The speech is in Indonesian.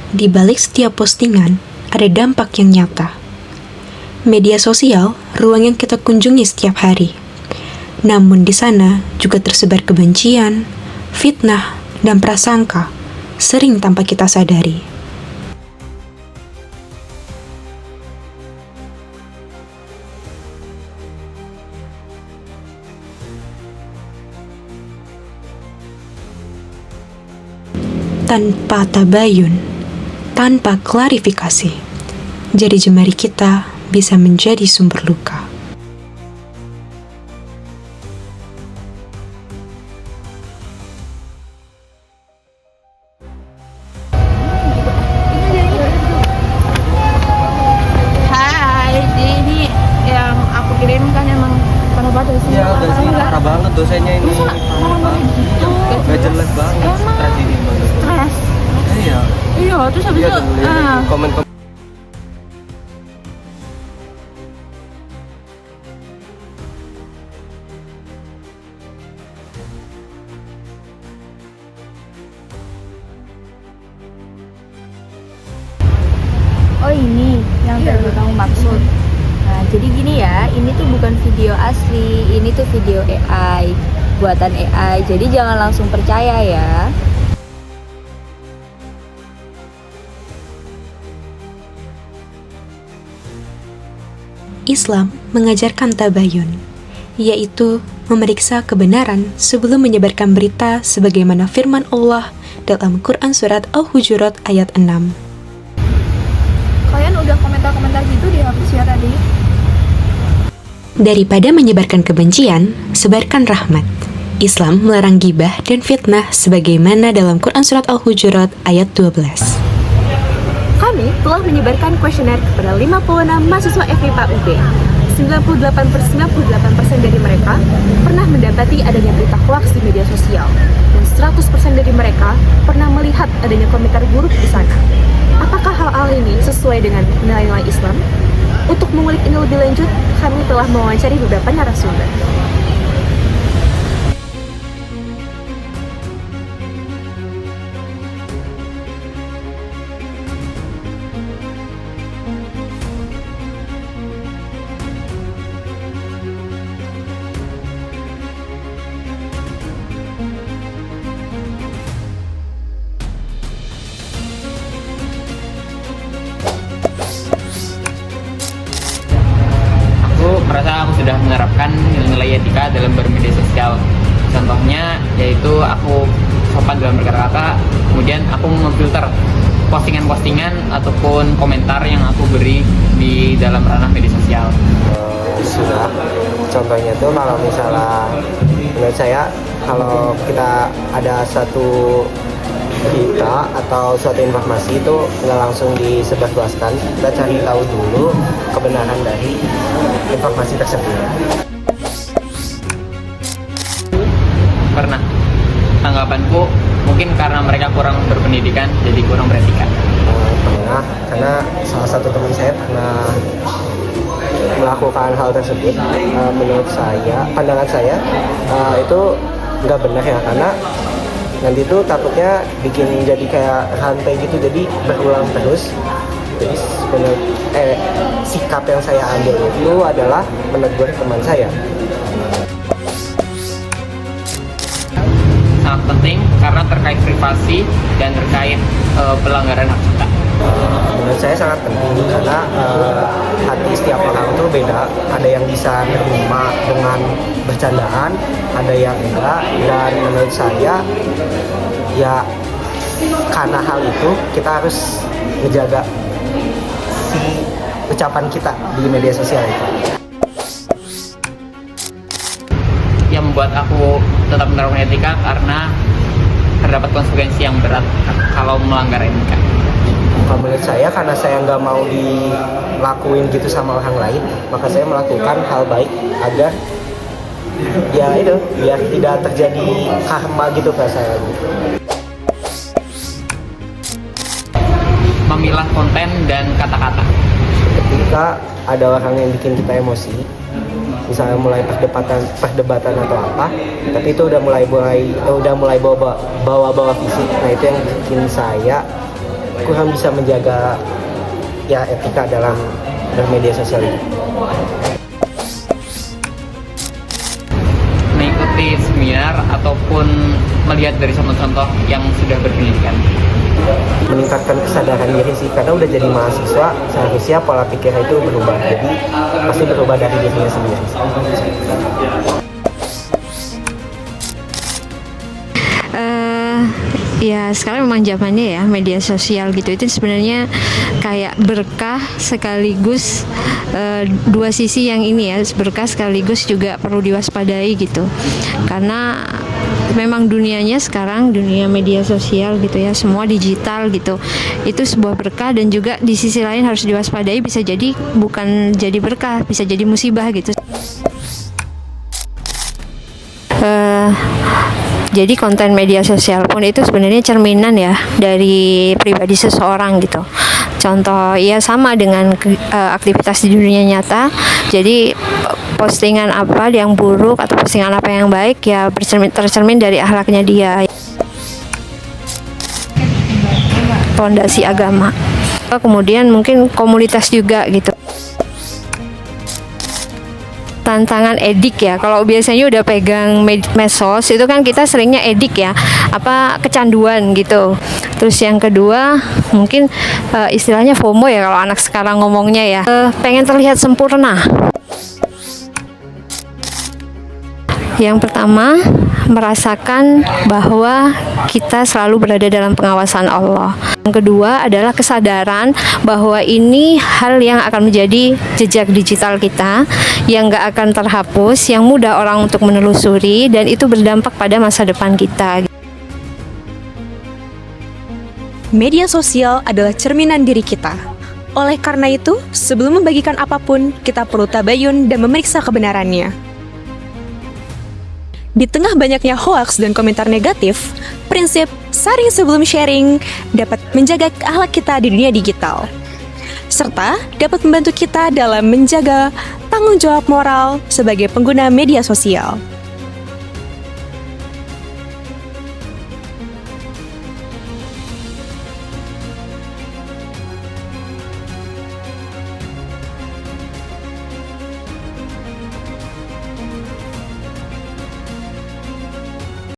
Di balik setiap postingan, ada dampak yang nyata. Media sosial, ruang yang kita kunjungi setiap hari. Namun di sana juga tersebar kebencian, fitnah, dan prasangka, sering tanpa kita sadari. Tanpa tabayun, tanpa klarifikasi, jari jemari kita bisa menjadi sumber luka. Hai, ini yang aku kirimkan emang parah banget sih. Iya, udah sih parah banget dosennya ini. Marah gitu. Gak jelas banget, stres ini banget. Stres. Iya. Iya, terus habis Iya, itu tuh lihat komen. oh ini yang tadi kamu maksud. Nah, jadi gini ya, ini tuh bukan video asli, ini tuh video AI, buatan AI. Jadi jangan langsung percaya ya. Islam mengajarkan tabayun, yaitu memeriksa kebenaran sebelum menyebarkan berita sebagaimana firman Allah dalam Quran Surat Al-Hujurat ayat 6. Kalian udah komentar-komentar gitu dihapus ya tadi? Daripada menyebarkan kebencian, sebarkan rahmat. Islam melarang gibah dan fitnah sebagaimana dalam Quran Surat Al-Hujurat ayat 12. Kami telah menyebarkan kuesioner kepada 56 mahasiswa FIPA UB. 98% dari mereka pernah mendapati adanya berita hoaks di media sosial. Dan 100% dari mereka pernah melihat adanya komentar buruk di sana. Apakah hal-hal ini sesuai dengan nilai-nilai Islam? Untuk mengulik ini lebih lanjut, kami telah mewawancari beberapa narasumber. Aku merasa aku sudah menerapkan nilai-nilai etika dalam bermedia sosial. Contohnya yaitu aku sopan dalam berkata-kata, kemudian aku memfilter postingan-postingan ataupun komentar yang aku beri di dalam ranah media sosial. Sudah. Contohnya tuh kalau misalnya menurut saya kalau kita ada satu berita atau suatu informasi itu nggak langsung disebarluaskan, kita cari tahu dulu kebenaran dari informasi tersebut. Karena tanggapanku mungkin karena mereka kurang berpendidikan, jadi kurang beretika. Pernah, karena salah satu teman saya pernah melakukan hal tersebut. Menurut saya, pandangan saya itu nggak benar ya, karena nanti tuh takutnya bikin jadi kayak rantai gitu, jadi berulang terus. Jadi sikap yang saya ambil itu adalah menegur teman saya. Sangat penting karena terkait privasi dan terkait pelanggaran hak cipta. Menurut saya sangat penting karena hati setiap orang tuh beda. Ada yang bisa menerima dengan bercandaan, ada yang enggak. Dan menurut saya ya karena hal itu kita harus menjaga si ucapan kita di media sosial itu. Yang membuat aku tetap menerapkan etika karena terdapat konsekuensi yang berat kalau melanggar etika. Kalau menurut saya, karena saya nggak mau dilakuin gitu sama orang lain, maka saya melakukan hal baik agar ya itu biar tidak terjadi karma gitu ke saya gitu. Memilah konten dan kata-kata. Ketika ada orang yang bikin kita emosi, misalnya mulai perdebatan atau apa, tapi itu udah mulai bawa fisik. Nah itu yang bikin saya kurang bisa menjaga ya etika dalam bermedia sosial itu. Mengikuti seminar ataupun melihat dari contoh-contoh yang sudah berpendidikan. Meningkatkan kesadaran diri sih, karena udah jadi mahasiswa seharusnya pola pikirnya itu berubah, jadi pasti berubah dari dirinya sendiri. Ya sekarang memang zamannya ya media sosial gitu, itu sebenarnya kayak berkah sekaligus dua sisi yang ini ya, berkah sekaligus juga perlu diwaspadai gitu, karena memang dunianya sekarang dunia media sosial gitu ya, semua digital gitu, itu sebuah berkah dan juga di sisi lain harus diwaspadai, bisa jadi bukan jadi berkah, bisa jadi musibah gitu. Jadi konten media sosial pun itu sebenarnya cerminan ya dari pribadi seseorang gitu. Contoh ya sama dengan aktivitas di dunia nyata. Jadi postingan apa yang buruk atau postingan apa yang baik ya tercermin dari akhlaknya dia. Fondasi agama. Kemudian mungkin komunitas juga gitu. Tantangan edik ya, kalau biasanya udah pegang medsos itu kan kita seringnya edik ya, apa kecanduan gitu. Terus yang kedua mungkin istilahnya FOMO ya kalau anak sekarang ngomongnya ya, pengen terlihat sempurna. Yang pertama, merasakan bahwa kita selalu berada dalam pengawasan Allah. Yang kedua adalah kesadaran bahwa ini hal yang akan menjadi jejak digital kita, yang gak akan terhapus, yang mudah orang untuk menelusuri, dan itu berdampak pada masa depan kita. Media sosial adalah cerminan diri kita. Oleh karena itu, sebelum membagikan apapun, kita perlu tabayun dan memeriksa kebenarannya. Di tengah banyaknya hoaks dan komentar negatif, prinsip saring sebelum sharing dapat menjaga akhlak kita di dunia digital, serta dapat membantu kita dalam menjaga tanggung jawab moral sebagai pengguna media sosial.